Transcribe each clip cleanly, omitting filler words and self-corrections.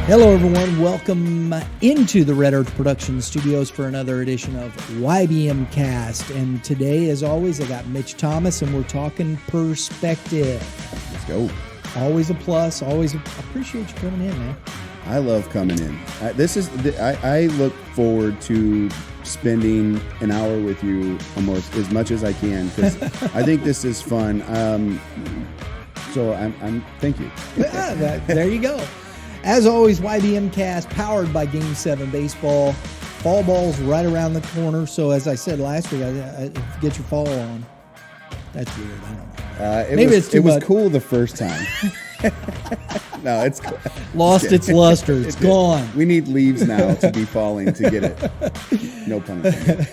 Hello, everyone. Welcome into the Red Earth Production Studios for another edition of YBMcast. And today, as always, I got Mitch Thomas, and we're talking perspective. Let's go. Always a plus. Always appreciate you coming in, man. I love coming in. I look forward to spending an hour with you almost as much as I can because I think this is fun. So I'm thank you. Yeah, there you go. As always, YBMcast powered by Game 7 Baseball. Fall ball's right around the corner. So as I said last week, I get your fall on. That's weird. I don't know. Maybe it's too much. It was cool the first time. No, it's lost its luster. It's gone. We need leaves now to be falling to get it. No pun intended.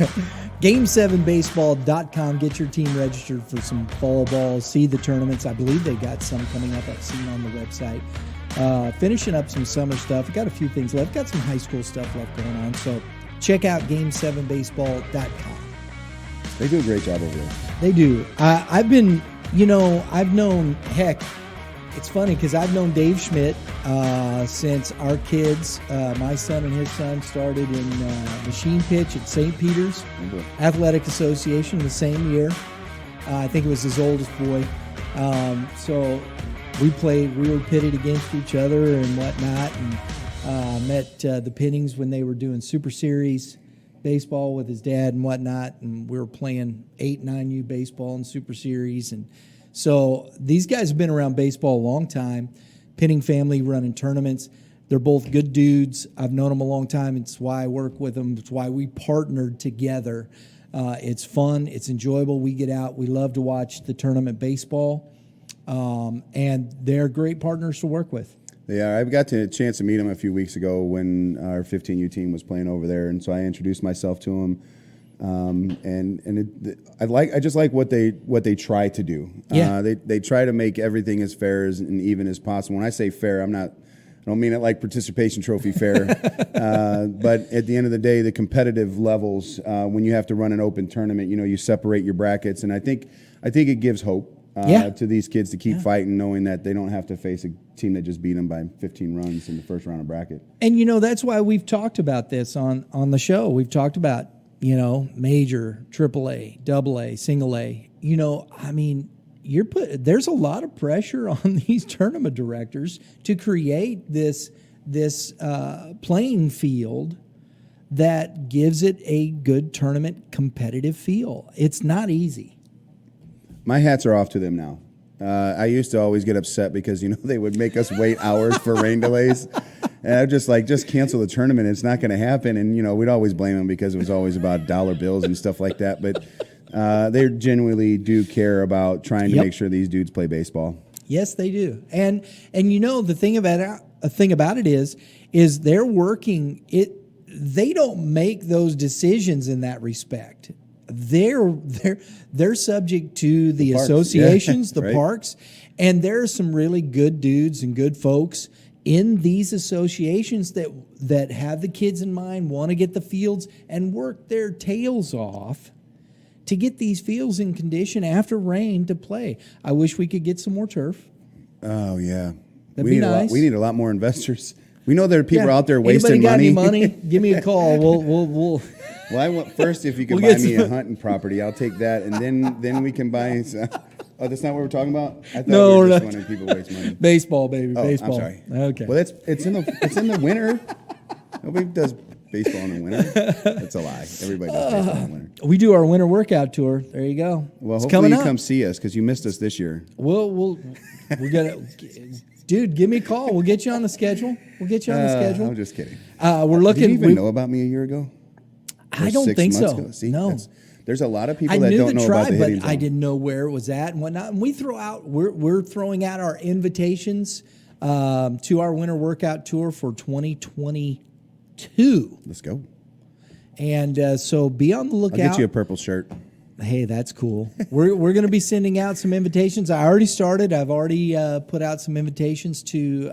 Game7baseball.com. Get your team registered for some fall balls. See the tournaments. I believe they got some coming up. I've seen on the website. Finishing up some summer stuff. Got a few things left. Got some high school stuff left going on. So check out Game7baseball.com. They do a great job over there. They do. I've known, heck, it's funny because I've known Dave Schmidt since our kids, my son and his son, started in machine pitch at St. Peter's Athletic Association the same year. I think it was his oldest boy. So we were pitted against each other and whatnot, and met the Pinnings when they were doing Super Series baseball with his dad and whatnot, and we were playing 8-9U baseball in Super Series. And so these guys have been around baseball a long time. Pinning family running tournaments. They're both good dudes. I've known them a long time. It's why I work with them. It's why we partnered together. It's fun. It's enjoyable. We get out. We love to watch the tournament baseball. And they're great partners to work with. They are. I got a chance to meet them a few weeks ago when our 15U team was playing over there, and so I introduced myself to them. I just like what they try to do. Yeah. They try to make everything as fair and even as possible. When I say fair, I don't mean it like participation trophy fair. But at the end of the day, the competitive levels, when you have to run an open tournament, you separate your brackets, and I think it gives hope. To these kids to keep fighting, knowing that they don't have to face a team that just beat them by 15 runs in the first round of bracket. And, that's why we've talked about this on the show. We've talked about, major, AAA, AA, single A. There's a lot of pressure on these tournament directors to create this playing field that gives it a good tournament competitive feel. It's not easy. My hats are off to them now. I used to always get upset because, they would make us wait hours for rain delays. And I'd just cancel the tournament. It's not going to happen. And, we'd always blame them because it was always about dollar bills and stuff like that. But they genuinely do care about trying to make sure these dudes play baseball. Yes, they do. And the thing about it is they're working it. They don't make those decisions in that respect. They're subject to the associations, the parks, and there are some really good dudes and good folks in these associations that have the kids in mind, want to get the fields and work their tails off to get these fields in condition after rain to play. I wish we could get some more turf. Oh yeah, that'd be nice. We need a lot more investors. We know there are people out there wasting money. Anybody got any money? Give me a call. We'll. Well, I want first if you can buy me a hunting property, I'll take that, and then we can buy. Oh, that's not what we're talking about. I thought we were just wanting people to waste money. Baseball, baby, baseball. I'm sorry. Okay. Well, it's in the winter. Nobody does baseball in the winter. That's a lie. Everybody does baseball in the winter. We do our winter workout tour. There you go. Well, hopefully you come see us because you missed us this year. We got dude, give me a call. We'll get you on the schedule. I'm just kidding. We're looking. Did you even know about me a year ago? I don't think so. See, no. There's a lot of people that don't know about the hitting zone. I didn't know where it was at and whatnot. And we're throwing out our invitations to our winter workout tour for 2022. Let's go. And so be on the lookout. I'll get you a purple shirt. Hey, that's cool. We're going to be sending out some invitations. I already started. I've already put out some invitations to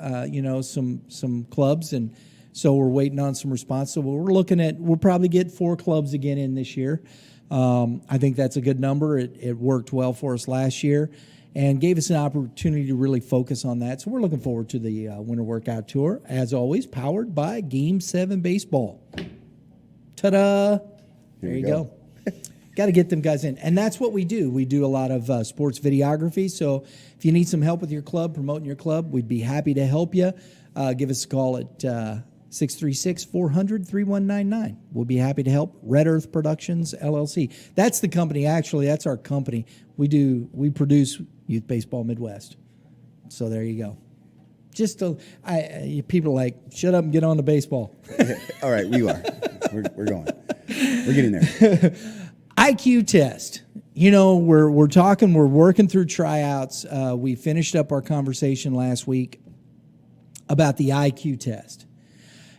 some clubs, and so we're waiting on some response. So we'll probably get 4 clubs again in this year. I think that's a good number. It worked well for us last year, and gave us an opportunity to really focus on that. So we're looking forward to the Winter Workout Tour, as always, powered by Game 7 Baseball. Ta-da! There you go. Got to get them guys in. And that's what we do. We do a lot of sports videography. So if you need some help with your club, promoting your club, we'd be happy to help you. Give us a call at 636-400-3199. We'll be happy to help. Red Earth Productions, LLC. That's the company, actually. That's our company. We produce Youth Baseball Midwest. So there you go. People are like, shut up and get on to baseball. All right, we are. We're going. We're getting there. IQ test. We're working through tryouts. We finished up our conversation last week about the IQ test.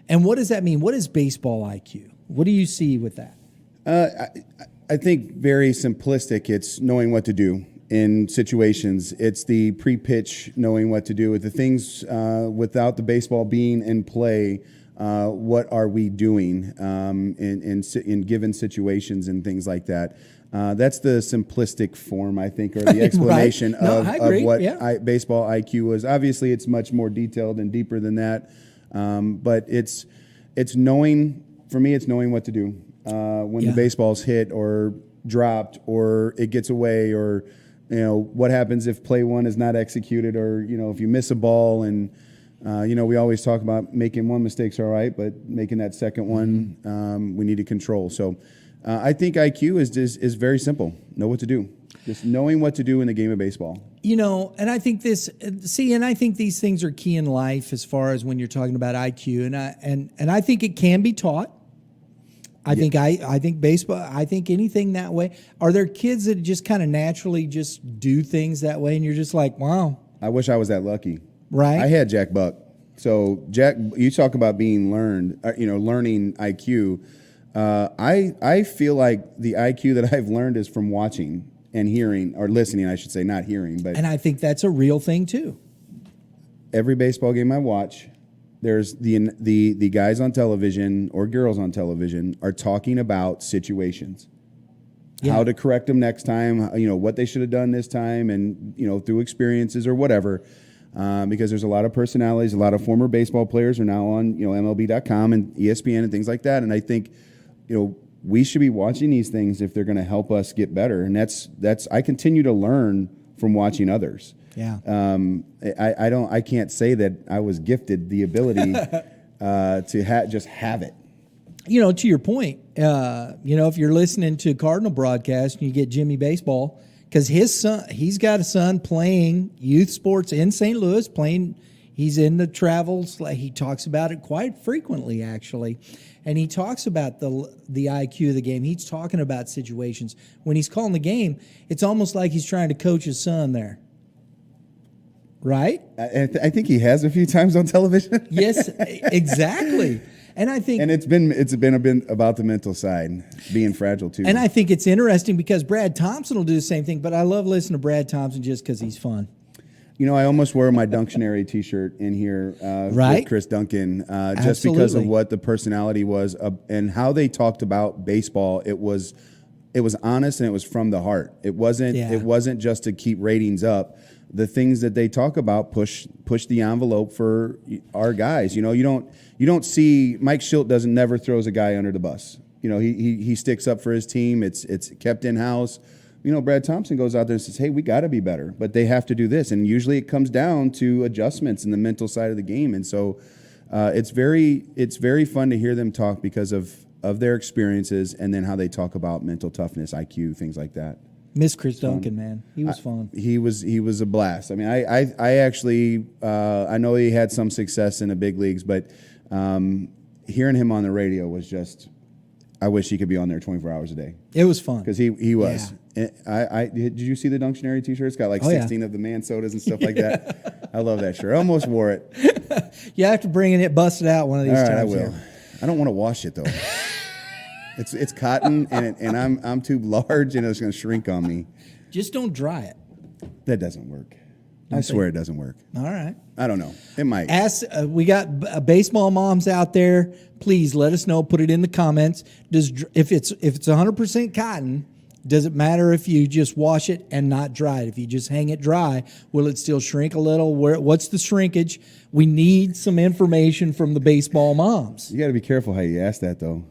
And what does that mean? What is baseball IQ? What do you see with that? I think very simplistic. It's knowing what to do in situations. It's the pre-pitch, knowing what to do with the things without the baseball being in play. What are we doing in given situations and things like that? That's the simplistic form, I think, or the explanation of what baseball IQ was. Obviously, it's much more detailed and deeper than that, but it's knowing. For me, it's knowing what to do when the baseball's hit or dropped or it gets away, or what happens if play one is not executed, or if you miss a ball and. We always talk about making one mistake's all right, but making that second one, we need to control. So I think IQ is very simple. Know what to do. Just knowing what to do in the game of baseball. And I think I think these things are key in life as far as when you're talking about IQ. And I think it can be taught. I think baseball, I think anything that way. Are there kids that just kind of naturally just do things that way and you're just like, wow. I wish I was that lucky. Right. I had Jack Buck. So Jack, you talk about being learning IQ. I feel like the IQ that I've learned is from watching and hearing, or listening, I should say, not hearing. But and I think that's a real thing too. Every baseball game I watch, there's the guys on television or girls on television are talking about situations. Yeah. How to correct them next time, what they should have done this time, and through experiences or whatever. Because there's a lot of personalities, a lot of former baseball players are now on MLB.com and ESPN and things like that. And I think we should be watching these things if they're going to help us get better. And that's I continue to learn from watching others. Yeah. I can't say that I was gifted the ability to just have it. To your point, if you're listening to Cardinal broadcast and you get Jimmy Baseball. Because he's got a son playing youth sports in St. Louis, he's in the travels. He talks about it quite frequently, actually. And he talks about the IQ of the game. He's talking about situations. When he's calling the game, it's almost like he's trying to coach his son there. Right? I think he has a few times on television. Yes, exactly. And I think, and it's been a bit about the mental side, being fragile too. And I think it's interesting because Brad Thompson will do the same thing, but I love listening to Brad Thompson just because he's fun. I almost wore my Dunctionary T-shirt in here with Chris Duncan, just because of what the personality was and how they talked about baseball. It was honest and it was from the heart. It wasn't just to keep ratings up. The things that they talk about push the envelope for our guys. You don't see Mike Schilt never throws a guy under the bus. He sticks up for his team. It's kept in house. Brad Thompson goes out there and says, "Hey, we got to be better, but they have to do this." And usually it comes down to adjustments in the mental side of the game. And so it's very fun to hear them talk because of their experiences and then how they talk about mental toughness, IQ, things like that. Miss Chris Duncan, man. He was fun. He was a blast. I mean, I actually I know he had some success in the big leagues, but hearing him on the radio was just. I wish he could be on there 24 hours a day. It was fun because he was. Yeah. Did you see the Dunctionary T-shirt? It's got like 16 of the man sodas and stuff like that. I love that shirt. I almost wore it. You have to bring it busted out one of these times. I will. Here. I don't want to wash it though. It's cotton and I'm too large and it's going to shrink on me. Just don't dry it. That doesn't work. I swear it doesn't work. All right. I don't know. It might. We got baseball moms out there. Please let us know. Put it in the comments. If it's 100% cotton, Does it matter if you just wash it and not dry it? If you just hang it dry, will it still shrink a little? What's the shrinkage? We need some information from the baseball moms. You got to be careful how you ask that, though.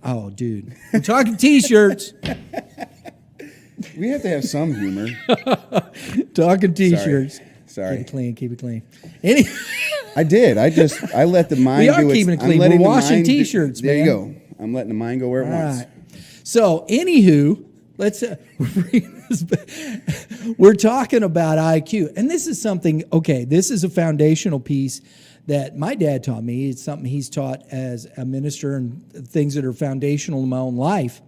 Oh, dude. We're talking T-shirts. We have to have some humor. Talking T-shirts. Sorry. Keep it clean. Keep it clean. I did. I let the mind do it. We are keeping it clean. We're washing T-shirts, man. man. There you go. I'm letting the mind go where it wants. Right. So, anywho, we're talking about IQ. And this is something, okay, this is a foundational piece that my dad taught me. It's something he's taught as a minister and things that are foundational in my own life,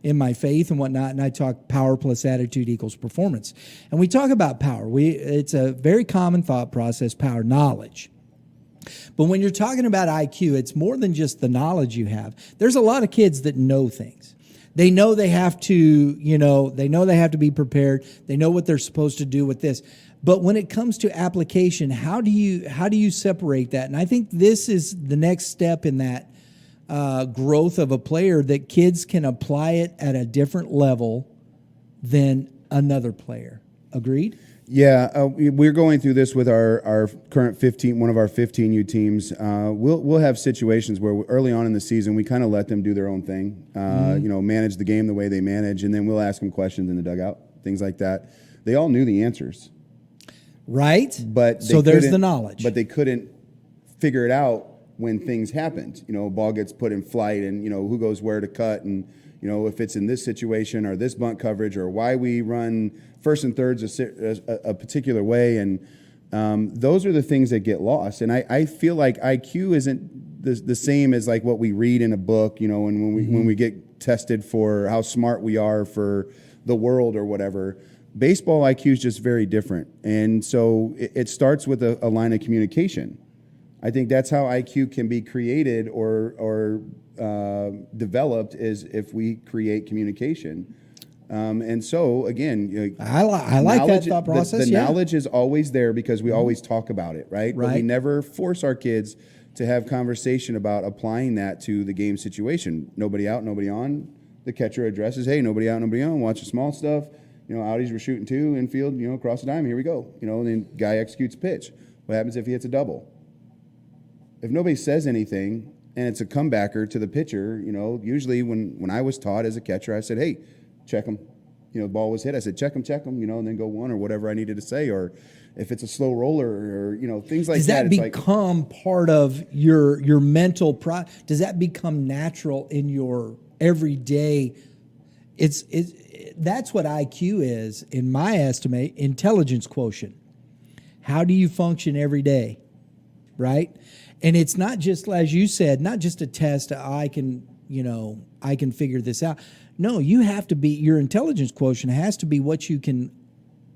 in my faith and whatnot. And I talk power plus attitude equals performance. And we talk about power. It's a very common thought process, power, knowledge. But when you're talking about IQ, it's more than just the knowledge you have. There's a lot of kids that know things. They know they have to, they know they have to be prepared. They know what they're supposed to do with this. But when it comes to application, how do you separate that? And I think this is the next step in that growth of a player, that kids can apply it at a different level than another player. Agreed? Yeah, we're going through this with our current 15, one of our 15U teams. We'll have situations where early on in the season we kind of let them do their own thing, manage the game the way they manage, and then we'll ask them questions in the dugout, things like that. They all knew the answers, right? But so there's the knowledge, but they couldn't figure it out when things happened. Ball gets put in flight, and who goes where to cut, and if it's in this situation or this bunt coverage, or why we run first and thirds a particular way. And those are the things that get lost. And I feel like IQ isn't the same as like what we read in a book, and when we get tested for how smart we are for the world or whatever. Baseball IQ is just very different. And so it starts with a line of communication. I think that's how IQ can be created or developed, is if we create communication. And so again, I like that thought process. The knowledge is always there because we always talk about it, right? But we never force our kids to have conversation about applying that to the game situation. Nobody out, nobody on. The catcher addresses, hey, nobody out, nobody on. Watch the small stuff. Outies, we're shooting two, infield, across the diamond, here we go. And then guy executes a pitch. What happens if he hits a double? If nobody says anything and it's a comebacker to the pitcher, usually when I was taught as a catcher, I said, hey, check him. The ball was hit. I said, check him, and then go one or whatever I needed to say. Or if it's a slow roller or, things like that. Does that become part of your mental does that become natural in your everyday? That's what IQ is, in my estimate, intelligence quotient. How do you function every day, right? And it's not just, as you said, not just a test. I can figure this out. No, you have to be, your intelligence quotient has to be what you can,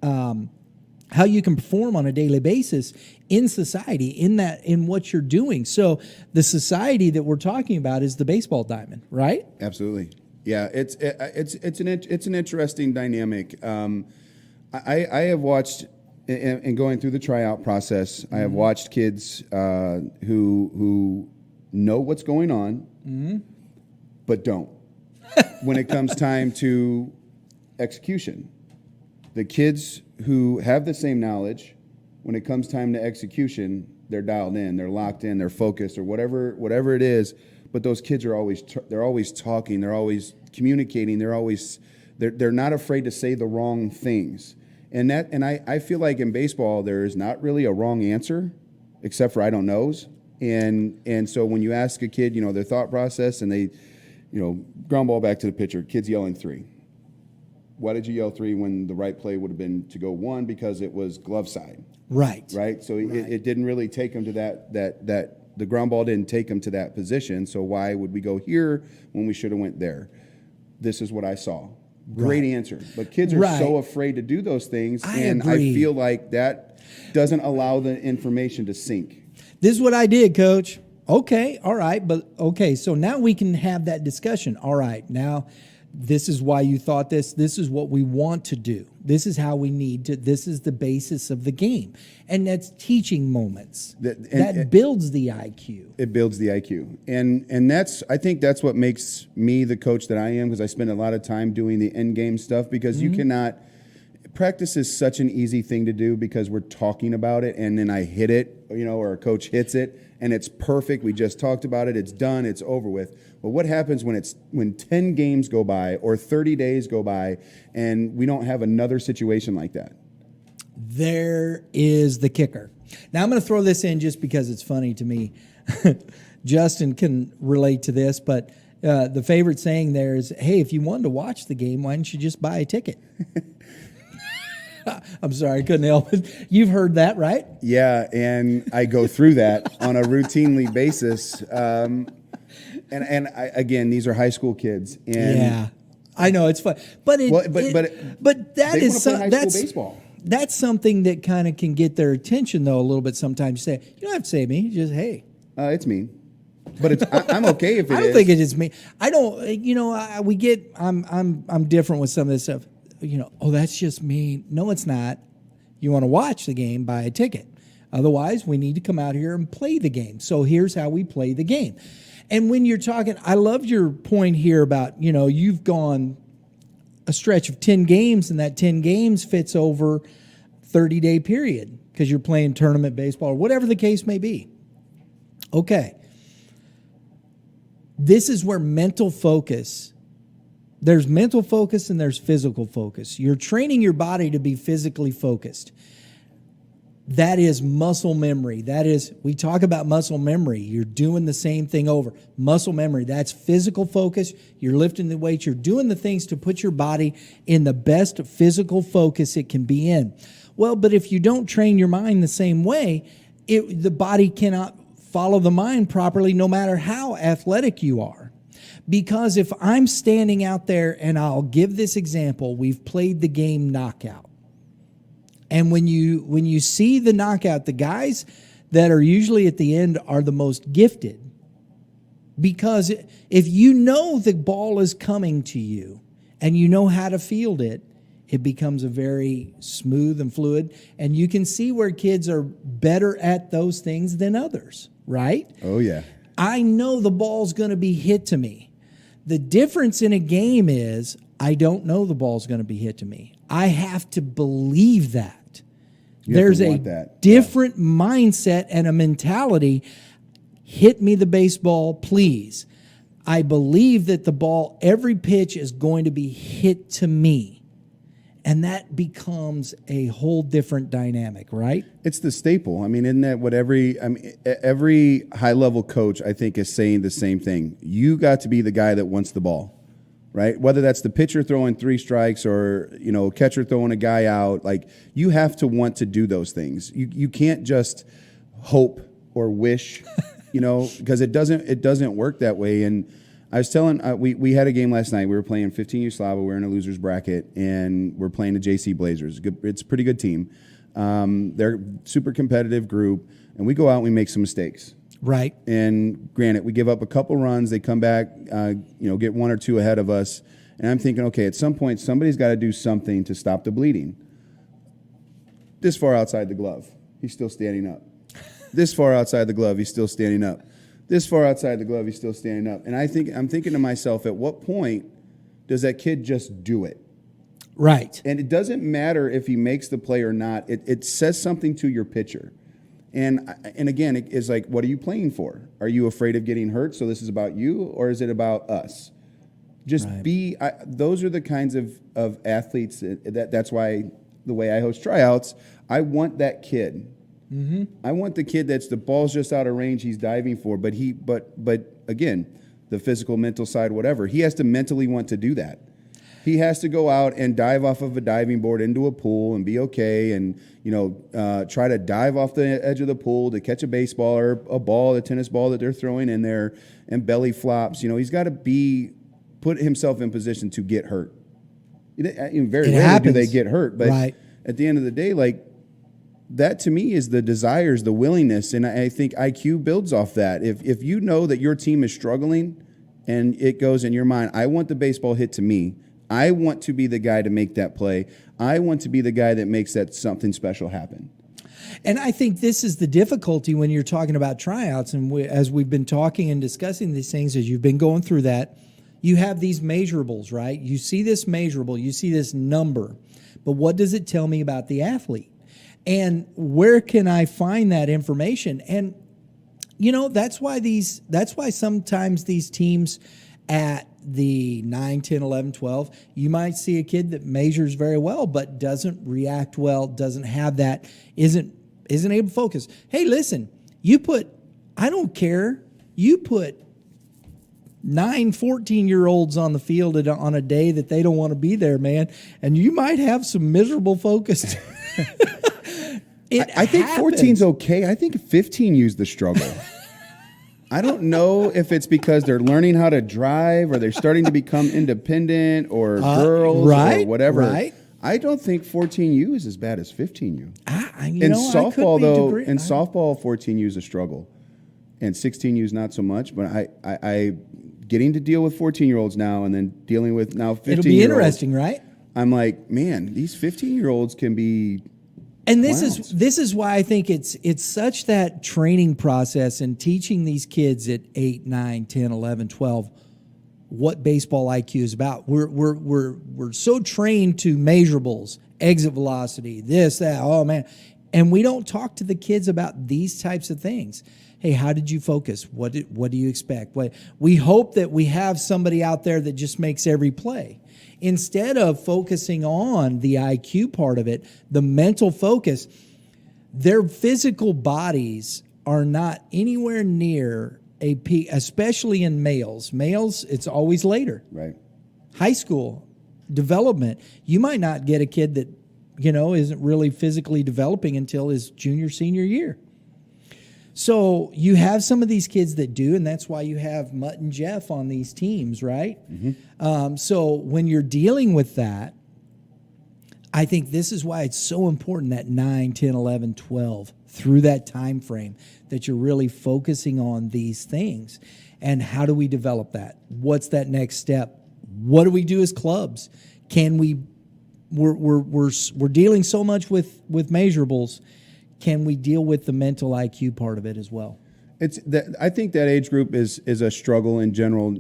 how you can perform on a daily basis in society, in what you're doing. So the society that we're talking about is the baseball diamond, right? Absolutely. Yeah, it's an interesting dynamic. I have watched, in going through the tryout process, I have watched kids who know what's going on, but don't. When it comes time to execution, the kids who have the same knowledge, when it comes time to execution, they're dialed in, they're locked in, they're focused, or whatever it is. But those kids are always talking, they're always communicating, they're not afraid to say the wrong things. And I feel like in baseball there is not really a wrong answer, except for I don't knows. And so when you ask a kid, their thought process, and they, ground ball back to the pitcher, kid's yelling 3. Why did you yell 3 when the right play would have been to go 1? Because it was glove side. Right. So it didn't really take him to that the ground ball didn't take him to that position. So why would we go here when we should have went there? This is what I saw. Great answer. But kids are so afraid to do those things. I feel like that doesn't allow the information to sink. This is what I did, Coach. Okay, all right. But okay, so now we can have that discussion. All right, now This is why you thought this. This is what we want to do. This is how we need to. This is the basis of the game. And that's teaching moments. That builds the IQ. It builds the IQ. And I think that's what makes me the coach that I am, because I spend a lot of time doing the end game stuff, because you cannot. Practice is such an easy thing to do because we're talking about it, and then I hit it, or a coach hits it, and it's perfect. We just talked about it. It's done. It's over with. But what happens when 10 games go by or 30 days go by and we don't have another situation like that? There is the kicker. Now I'm going to throw this in just because it's funny to me. Justin can relate to this, but the favorite saying there is, hey, if you wanted to watch the game, why don't you just buy a ticket? I'm sorry, I couldn't help it. You've heard that, right? Yeah, and I go through that on a routinely basis. And again, these are high school kids. And yeah, I know it's fun, but that is baseball. That's something that kind of can get their attention though a little bit. Sometimes you say, you don't have to say me, just hey. It's me. But I'm okay if it is. I don't think it is me. I don't. I'm different with some of this stuff. Oh, that's just me. No, it's not. You want to watch the game, buy a ticket. Otherwise, we need to come out here and play the game. So here's how we play the game. And when you're talking, I loved your point here about, you've gone a stretch of 10 games, and that 10 games fits over 30-day period because you're playing tournament baseball or whatever the case may be. Okay. This is where mental focus. There's mental focus and there's physical focus. You're training your body to be physically focused. That is muscle memory. That is, we talk about muscle memory. You're doing the same thing over. Muscle memory, that's physical focus. You're lifting the weights. You're doing the things to put your body in the best physical focus it can be in. Well, but if you don't train your mind the same way, the body cannot follow the mind properly no matter how athletic you are. Because if I'm standing out there, and I'll give this example, we've played the game knockout. And when you see the knockout, the guys that are usually at the end are the most gifted. Because if you know the ball is coming to you and you know how to field it, it becomes a very smooth and fluid. And you can see where kids are better at those things than others, right? Oh, yeah. I know the ball's going to be hit to me. The difference in a game is I don't know the ball's going to be hit to me. I have to believe that. There's a different mindset and a mentality. Hit me the baseball, please. I believe that the ball, every pitch is going to be hit to me. And that becomes a whole different dynamic, right? It's the staple. I mean, isn't that what every high-level coach, I think, is saying the same thing? You got to be the guy that wants the ball, right? Whether that's the pitcher throwing 3 strikes or, catcher throwing a guy out, like, you have to want to do those things. You can't just hope or wish, because it doesn't work that way. And I was telling, we had a game last night. We were playing 15U Slava. We're in a loser's bracket, and we're playing the JC Blazers. It's a pretty good team. They're a super competitive group, and we go out and we make some mistakes. Right. And granted, we give up a couple runs. They come back, get 1 or 2 ahead of us. And I'm thinking, okay, at some point, somebody's got to do something to stop the bleeding. This far outside the glove, he's still standing up. This far outside the glove, he's still standing up. This far outside the glove, he's still standing up. And I'm thinking to myself, at what point does that kid just do it? Right. And it doesn't matter if he makes the play or not. It says something to your pitcher. And again, it's like, what are you playing for? Are you afraid of getting hurt, so this is about you, or is it about us? Just right. Those are the kinds of athletes that's why the way I host tryouts, I want that kid. Mm-hmm. I want the kid that's the ball's just out of range, he's diving for, but again, the physical, mental side, whatever, he has to mentally want to do that. He has to go out and dive off of a diving board into a pool and be okay, and try to dive off the edge of the pool to catch a baseball or a ball, a tennis ball that they're throwing in there, and belly flops. He's got to put himself in position to get hurt. Very rarely do they get hurt, but right. At the end of the day, like, that to me is the desires, the willingness, and I think IQ builds off that. If you know that your team is struggling and it goes in your mind, I want the baseball hit to me. I want to be the guy to make that play. I want to be the guy that makes that something special happen. And I think this is the difficulty when you're talking about tryouts. And as we've been talking and discussing these things, as you've been going through that, you have these measurables, right? You see this measurable, you see this number, but what does it tell me about the athlete? And where can I find that information? And that's why sometimes these teams at the 9, 10, 11, 12, you might see a kid that measures very well but doesn't react well, doesn't have that, isn't able to focus. Hey, listen, I don't care, you put 9 14-year-olds on the field on a day that they don't want to be there, man, and you might have some miserable focus. I think 14's okay. I think 15 use the struggle. I don't know if it's because they're learning how to drive or they're starting to become independent or girls or whatever. Right. I don't think 14U is as bad as 15U. In softball, 14U is a struggle, and 16U is not so much. But I getting to deal with 14-year-olds now, and then dealing with now 15-year-olds. It'll be interesting, right? I'm like, man, these 15-year-olds can be. And this is why I think it's such that training process and teaching these kids at 8, 9, 10, 11, 12 what baseball IQ is about. We're so trained to measurables, exit velocity, this, that, oh man. And we don't talk to the kids about these types of things. Hey, how did you focus? What do you expect? We hope that we have somebody out there that just makes every play. Instead of focusing on the IQ part of it, the mental focus, their physical bodies are not anywhere near a peak, especially in males. Males, it's always later. Right. High school development, you might not get a kid that, isn't really physically developing until his junior, senior year. So you have some of these kids that do, and that's why you have Mutt and Jeff on these teams, right? Mm-hmm. So when you're dealing with that, I think this is why it's so important that 9, 10, 11, 12, through that time frame, that you're really focusing on these things. And how do we develop that? What's that next step? What do we do as clubs? We're dealing so much with measurables. Can we deal with the mental IQ part of it as well? I think that age group is a struggle in general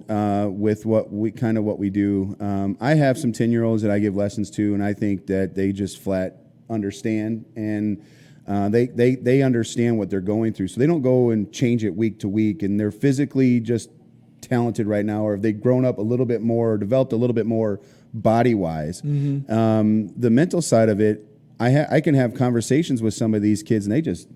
with what we do. I have some 10-year-olds that I give lessons to, and I think that they just flat understand, and they understand what they're going through. So they don't go and change it week to week, and they're physically just talented right now, or have they grown up a little bit more, or developed a little bit more body-wise. Mm-hmm. The mental side of it, I can have conversations with some of these kids, and it's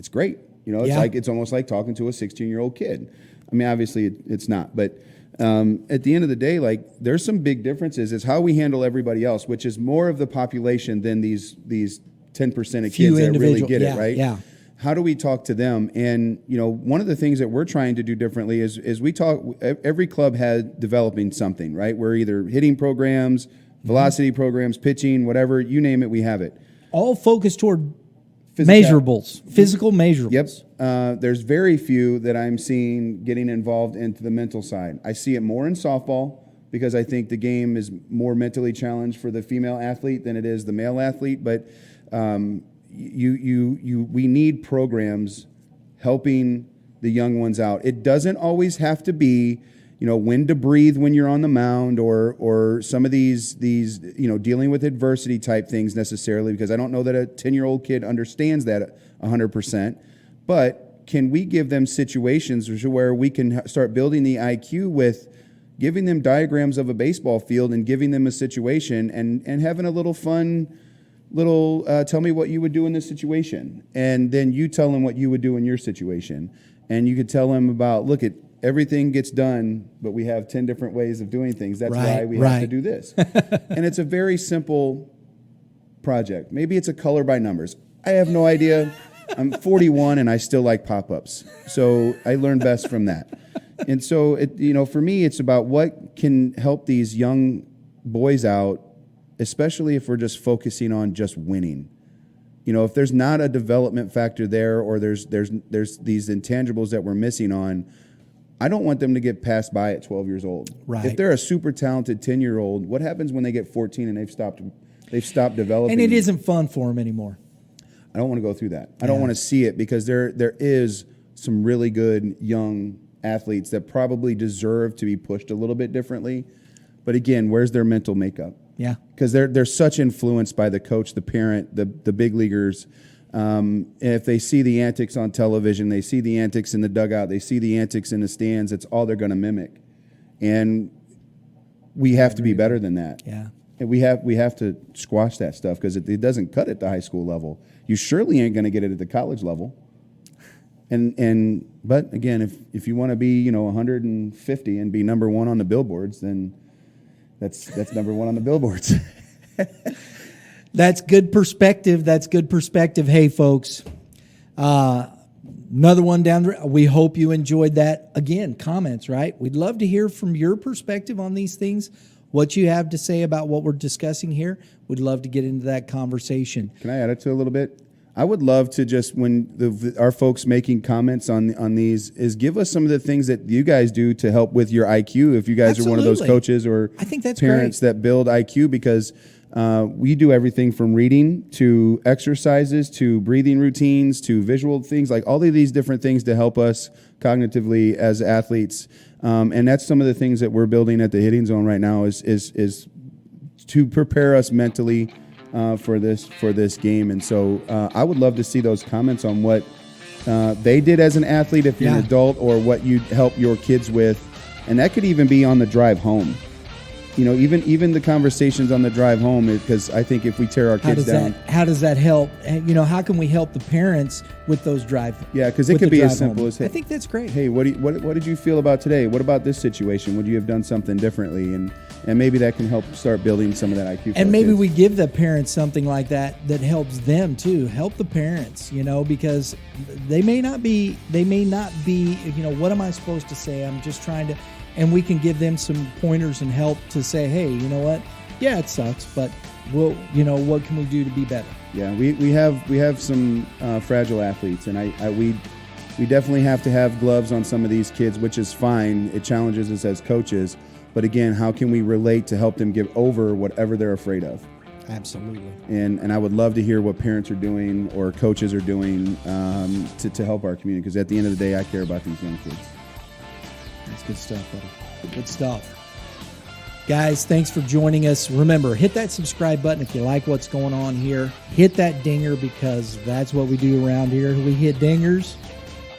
great. It's almost like talking to a 16-year-old kid. I mean, obviously it's not, but at the end of the day, there's some big differences. It's how we handle everybody else, which is more of the population than these 10% of kids that really get it, right? Yeah. How do we talk to them? And one of the things that we're trying to do differently is we talk. Every club has developing something, right? We're either hitting programs, velocity programs, pitching, whatever, you name it, we have it. All focused toward measurables, physical measurables. Yep. There's very few that I'm seeing getting involved into the mental side. I see it more in softball because I think the game is more mentally challenged for the female athlete than it is the male athlete. But we need programs helping the young ones out. It doesn't always have to be when to breathe when you're on the mound, or some of these dealing with adversity type things necessarily, because I don't know that a 10-year-old kid understands that 100%. But can we give them situations where we can start building the IQ with giving them diagrams of a baseball field and giving them a situation and having a little fun, tell me what you would do in this situation, and then you tell them what you would do in your situation, and you could tell them about, look, everything gets done, but we have 10 different ways of doing things. That's why we have to do this. And it's a very simple project. Maybe it's a color by numbers. I have no idea. I'm 41 and I still like pop-ups. So I learned best from that. And so, for me, it's about what can help these young boys out, especially if we're just focusing on just winning. If there's not a development factor there, or there's these intangibles that we're missing on, I don't want them to get passed by at 12 years old. Right. If they're a super talented 10-year-old, what happens when they get 14 and they've stopped developing? And it isn't fun for them anymore. I don't want to go through that. I don't want to see it, because there is some really good young athletes that probably deserve to be pushed a little bit differently. But again, where's their mental makeup? Yeah. Because they're such influenced by the coach, the parent, the big leaguers. If they see the antics on television, they see the antics in the dugout, they see the antics in the stands, it's all they're going to mimic. And we have to be better than that. Yeah. And we have to squash that stuff, because it doesn't cut at the high school level. You surely ain't going to get it at the college level. But again, if you want to be 150 and be number one on the billboards, then that's number one on the billboards. That's good perspective. That's good perspective. Hey, folks, another one down the road. We hope you enjoyed that. Again, comments, right? We'd love to hear from your perspective on these things, what you have to say about what we're discussing here. We'd love to get into that conversation. Can I add it to a little bit? I would love to just, when our folks making comments on these, is give us some of the things that you guys do to help with your IQ. If you guys are one of those coaches or I think that's parents great. that build IQ, because we do everything from reading to exercises to breathing routines to visual things, like all of these different things to help us cognitively as athletes. And that's some of the things that we're building at the Hitting Zone right now is to prepare us mentally for this game. And so I would love to see those comments on what they did as an athlete, if you're an adult, or what you help your kids with. And that could even be on the drive home. Even the conversations on the drive home, because I think if we tear our kids down. How does that help? And, how can we help the parents with those drive? Yeah, because it could be as simple as, hey, I think that's great. Hey, what did you feel about today? What about this situation? Would you have done something differently? And maybe that can help start building some of that IQ. And maybe we give the parents something like that helps them too. Help the parents, because they may not be, what am I supposed to say? I'm just trying to. And we can give them some pointers and help to say, hey, you know what? Yeah, it sucks, but what can we do to be better? Yeah, we have some fragile athletes, and we definitely have to have gloves on some of these kids, which is fine. It challenges us as coaches, but again, how can we relate to help them get over whatever they're afraid of? Absolutely. And I would love to hear what parents are doing or coaches are doing to help our community, because at the end of the day, I care about these young kids. That's good stuff, buddy. Good stuff. Guys, thanks for joining us. Remember, hit that subscribe button if you like what's going on here. Hit that dinger, because that's what we do around here. We hit dingers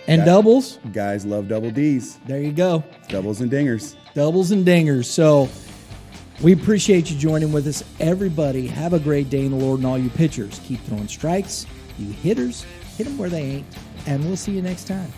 and doubles. Guys love double Ds. There you go. Doubles and dingers. Doubles and dingers. So we appreciate you joining with us. Everybody, have a great day in the Lord, and all you pitchers, keep throwing strikes. You hitters, hit them where they ain't. And we'll see you next time.